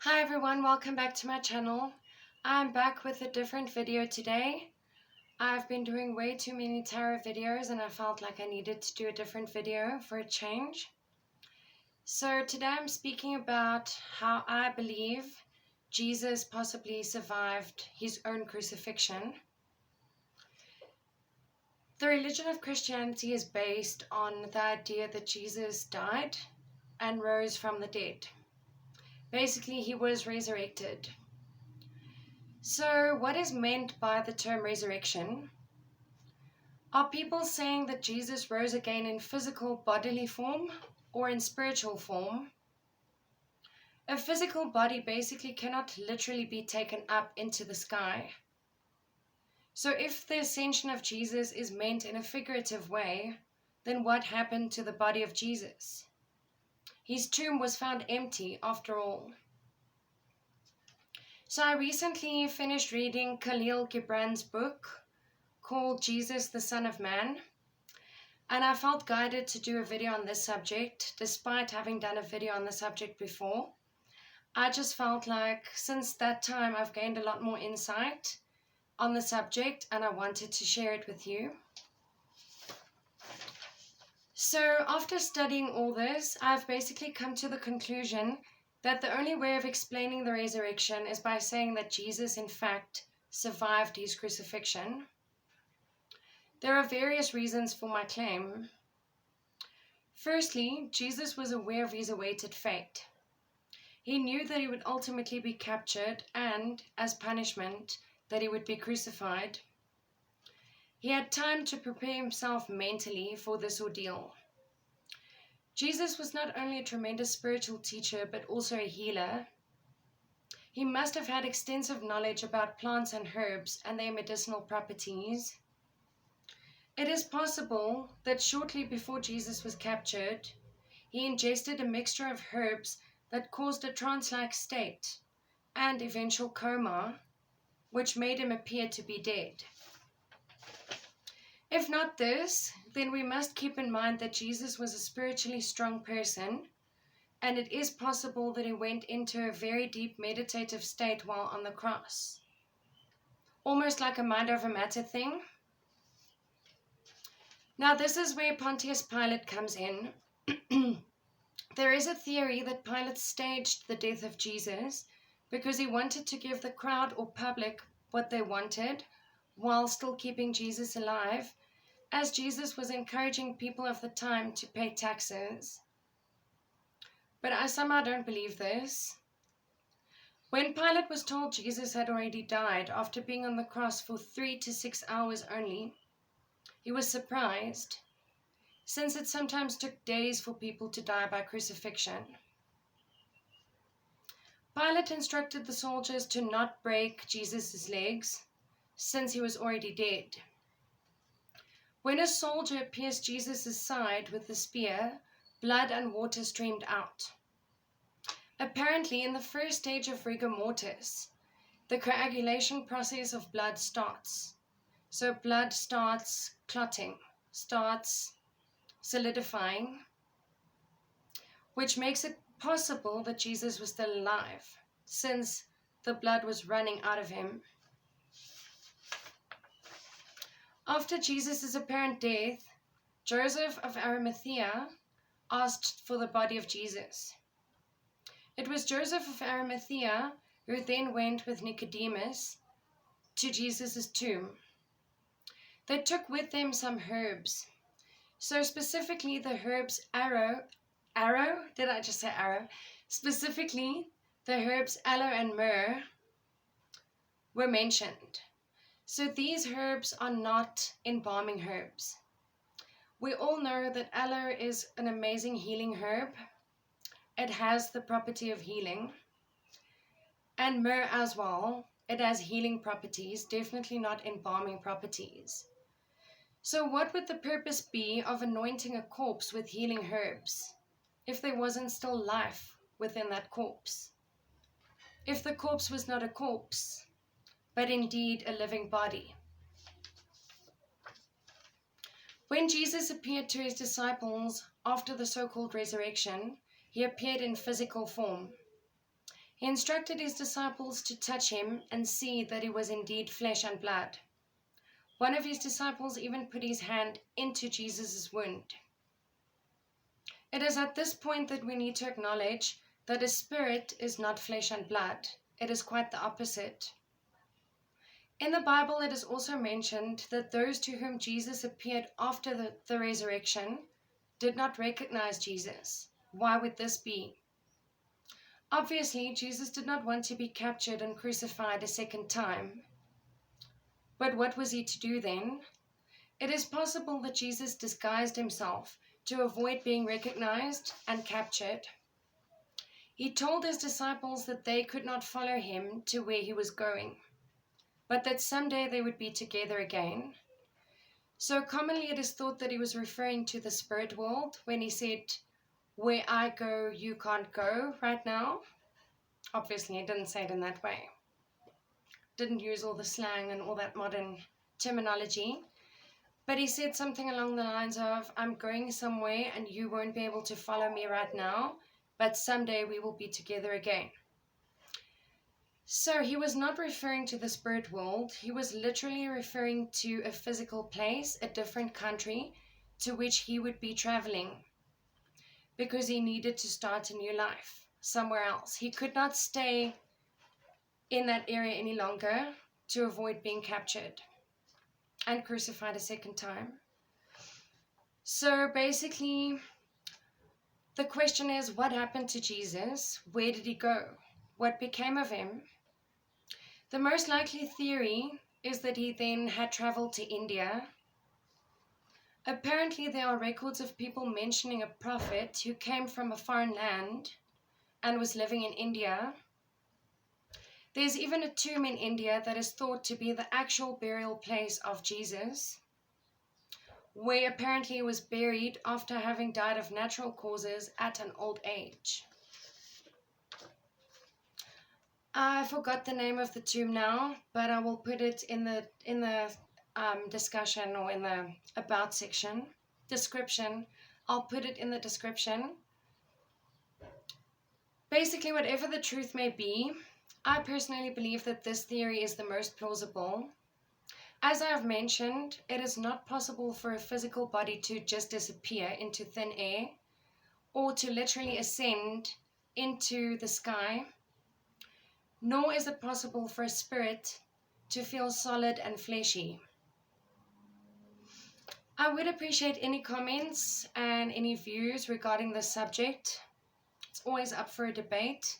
Hi everyone, welcome back to my channel. I'm back with a different video today. I've been doing way too many tarot videos and I felt like I needed to do a different video for a change. So today I'm speaking about how I believe Jesus possibly survived his own crucifixion. The religion of Christianity is based on the idea that Jesus died and rose from the dead. Basically, he was resurrected. So, what is meant by the term resurrection? Are people saying that Jesus rose again in physical bodily form or in spiritual form? A physical body basically cannot literally be taken up into the sky. So if the ascension of Jesus is meant in a figurative way, then what happened to the body of Jesus? His tomb was found empty after all. So I recently finished reading Khalil Gibran's book called Jesus the Son of Man, and I felt guided to do a video on this subject despite having done a video on the subject before. I just felt like since that time I've gained a lot more insight on the subject and I wanted to share it with you. So after studying all this, I've basically come to the conclusion that the only way of explaining the resurrection is by saying that Jesus in fact survived his crucifixion. There are various reasons for my claim. Firstly, Jesus was aware of his awaited fate. He knew that he would ultimately be captured and, as punishment, that he would be crucified. He had time to prepare himself mentally for this ordeal. Jesus was not only a tremendous spiritual teacher, but also a healer. He must have had extensive knowledge about plants and herbs and their medicinal properties. It is possible that shortly before Jesus was captured, he ingested a mixture of herbs that caused a trance-like state and eventual coma, which made him appear to be dead. If not this, then we must keep in mind that Jesus was a spiritually strong person, and it is possible that he went into a very deep meditative state while on the cross. Almost like a mind over matter thing. Now this is where Pontius Pilate comes in. There is a theory that Pilate staged the death of Jesus because he wanted to give the crowd or public what they wanted while still keeping Jesus alive, as Jesus was encouraging people of the time to pay taxes. But I somehow don't believe this. When Pilate was told Jesus had already died after being on the cross for 3 to 6 hours only, he was surprised, since it sometimes took days for people to die by crucifixion. Pilate instructed the soldiers to not break Jesus' legs, since he was already dead. When a soldier pierced Jesus' side with a spear, blood and water streamed out. Apparently, in the first stage of rigor mortis, the coagulation process of blood starts. So blood starts clotting, starts solidifying, which makes it possible that Jesus was still alive, since the blood was running out of him. After Jesus' apparent death, Joseph of Arimathea asked for the body of Jesus. It was Joseph of Arimathea who then went with Nicodemus to Jesus' tomb. They took with them some herbs. So specifically the herbs Specifically the herbs aloe and myrrh were mentioned. So these herbs are not embalming herbs. We all know that aloe is an amazing healing herb. It has the property of healing. And myrrh as well. It has healing properties, definitely not embalming properties. So what would the purpose be of anointing a corpse with healing herbs if there wasn't still life within that corpse? If the corpse was not a corpse, but indeed a living body. When Jesus appeared to his disciples after the so-called resurrection, he appeared in physical form. He instructed his disciples to touch him and see that he was indeed flesh and blood. One of his disciples even put his hand into Jesus' wound. It is at this point that we need to acknowledge that a spirit is not flesh and blood. It is quite the opposite. In the Bible, it is also mentioned that those to whom Jesus appeared after the resurrection did not recognize Jesus. Why would this be? Obviously, Jesus did not want to be captured and crucified a second time. But what was he to do then? It is possible that Jesus disguised himself to avoid being recognized and captured. He told his disciples that they could not follow him to where he was going, but that someday they would be together again. So commonly it is thought that he was referring to the spirit world when he said, "Where I go, you can't go right now." Obviously, he didn't say it in that way. Didn't use all the slang and all that modern terminology. But he said something along the lines of, "I'm going somewhere and you won't be able to follow me right now, but someday we will be together again." So he was not referring to the spirit world. He was literally referring to a physical place, a different country to which he would be traveling because he needed to start a new life somewhere else. He could not stay in that area any longer to avoid being captured and crucified a second time. So basically, the question is, what happened to Jesus? Where did he go? What became of him? The most likely theory is that he then had traveled to India. Apparently, there are records of people mentioning a prophet who came from a foreign land and was living in India. There's even a tomb in India that is thought to be the actual burial place of Jesus, where apparently he was buried after having died of natural causes at an old age. I forgot the name of the tomb now, but I will put it in the discussion or in the about section. Description. I'll put it in the description. Basically, whatever the truth may be, I personally believe that this theory is the most plausible. As I have mentioned, it is not possible for a physical body to just disappear into thin air or to literally ascend into the sky, nor is it possible for a spirit to feel solid and fleshy. I would appreciate any comments and any views regarding this subject. It's always up for a debate.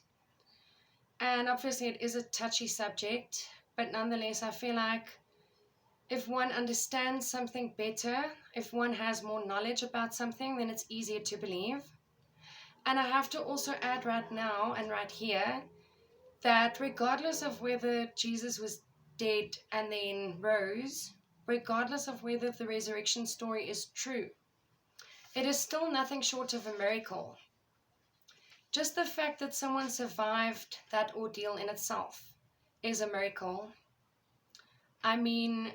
And obviously it is a touchy subject, but nonetheless I feel like if one understands something better, if one has more knowledge about something, then it's easier to believe. And I have to also add right now and right here that regardless of whether Jesus was dead and then rose, regardless of whether the resurrection story is true, it is still nothing short of a miracle. Just the fact that someone survived that ordeal in itself is a miracle. I mean,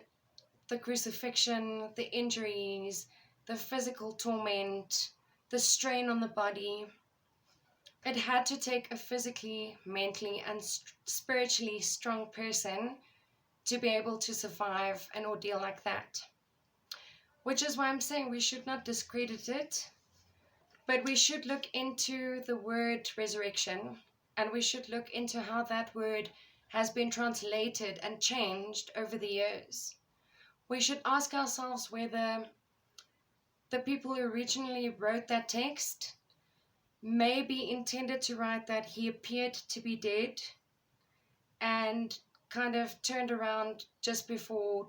the crucifixion, the injuries, the physical torment, the strain on the body. It had to take a physically, mentally, and spiritually strong person to be able to survive an ordeal like that. Which is why I'm saying we should not discredit it, but we should look into the word resurrection, and we should look into how that word has been translated and changed over the years. We should ask ourselves whether the people who originally wrote that text maybe intended to write that he appeared to be dead and kind of turned around just before,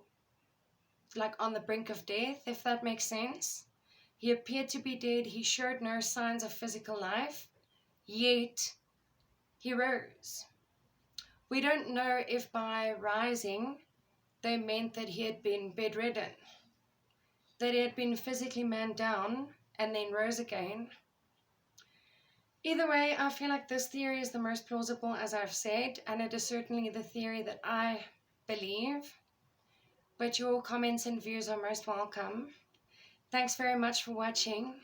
like on the brink of death, if that makes sense. He appeared to be dead, he showed no signs of physical life, yet he rose. We don't know if by rising they meant that he had been bedridden, that he had been physically man down and then rose again. Either way, I feel like this theory is the most plausible, as I've said, and it is certainly the theory that I believe. But your comments and views are most welcome. Thanks very much for watching.